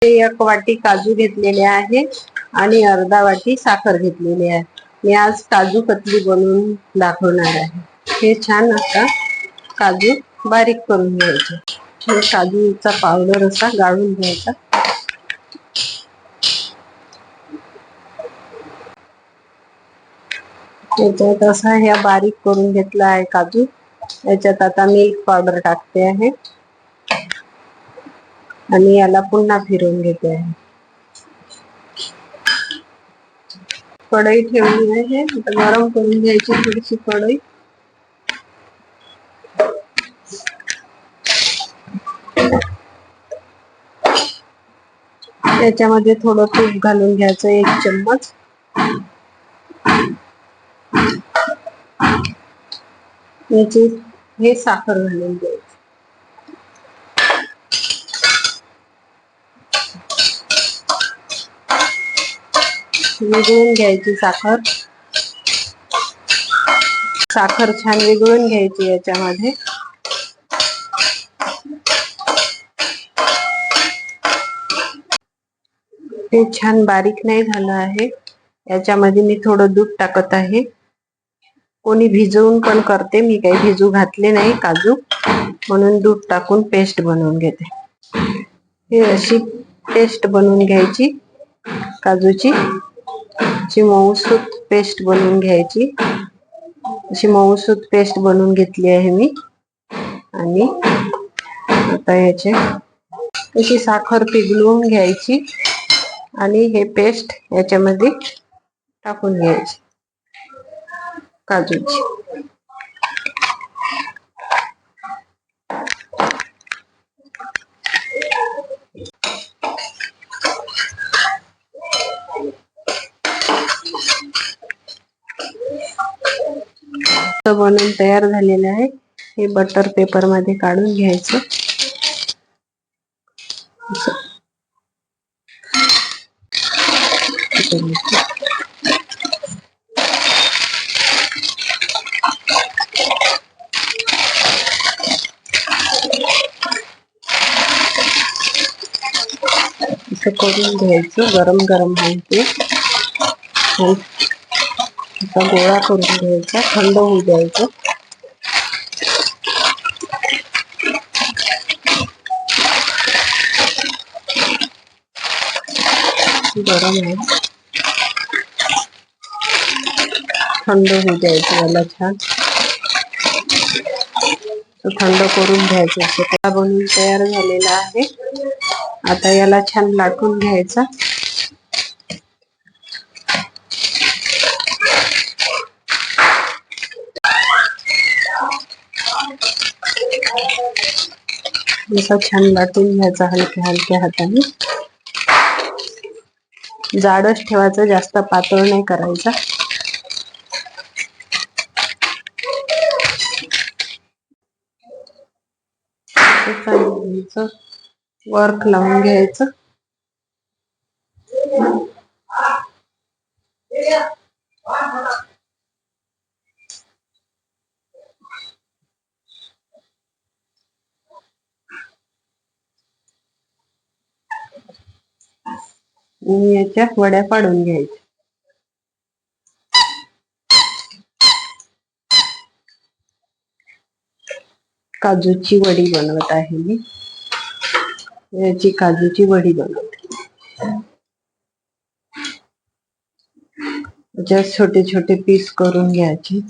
एक वाटी काजू घेतलेले आहे आणि अर्धा वाटी साखर घेतलेली आहे. मी आज काजू कतली बनवून दाखवणार आहे. हे छान आता काजू बारीक करून घ्यायचे. काजूचा पावडर असा गाळून घ्यायचा. याच्यात असा ह्या बारीक करून घेतला आहे काजू. याच्यात आता मिल्क पावडर टाकते आहे आणि याला पुन्हा फिरवून घेते आहे. कढई ठेवली आहे, आता गरम करून घ्यायची थोडीशी कढई. त्याच्यामध्ये थोडं तूप घालून घ्यायचं, 1 चम्मच. याची हे साखर घालून द्यायची. विघळून घ्यायची साखर. साखर छान विघळून घ्यायची याच्यामध्ये. हे छान बारीक नाही झालं आहे. याच्यामध्ये मी थोडं दूध टाकत आहे. कोणी भिजवून पण करते, मी काही भिजू घातले नाही काजू, म्हणून दूध टाकून पेस्ट बनवून घेते. ही अशी पेस्ट बनवून घ्यायची काजूची. अशी मऊसूत पेस्ट बनवून घ्यायची. अशी मऊसूत पेस्ट बनवून घेतली आहे मी. आणि आता याचे अशी साखर पिघलवून घ्यायची आणि हे पेस्ट याच्यामध्ये टाकून घ्यायची काजूची. बनवून तयार झालेलं आहे. हे बटर पेपर मध्ये काढून घ्यायचं. असं करून घ्यायचं. गरम गरम आहे ते. आता गोळा करून घ्यायचा, थंड होऊ द्यायचं. गरम आहे, थंड होऊ द्यायचं याला छान. थंड करून घ्यायचं. चकला बनवून तयार झालेला आहे. आता याला छान लाटून घ्यायचा. असा छान लाटून घ्यायचा हलक्या हलक्या हाताने. जाडच ठेवायचं, जास्त पातळ नाही करायचा. वर्क लावून घ्यायचं. आणि याच्या वड्या पाडून घ्यायच्या. काजूची वडी बनवत आहे मी. याची काजूची वडी बनवते. ज्या छोटे छोटे पीस करून घ्यायचे.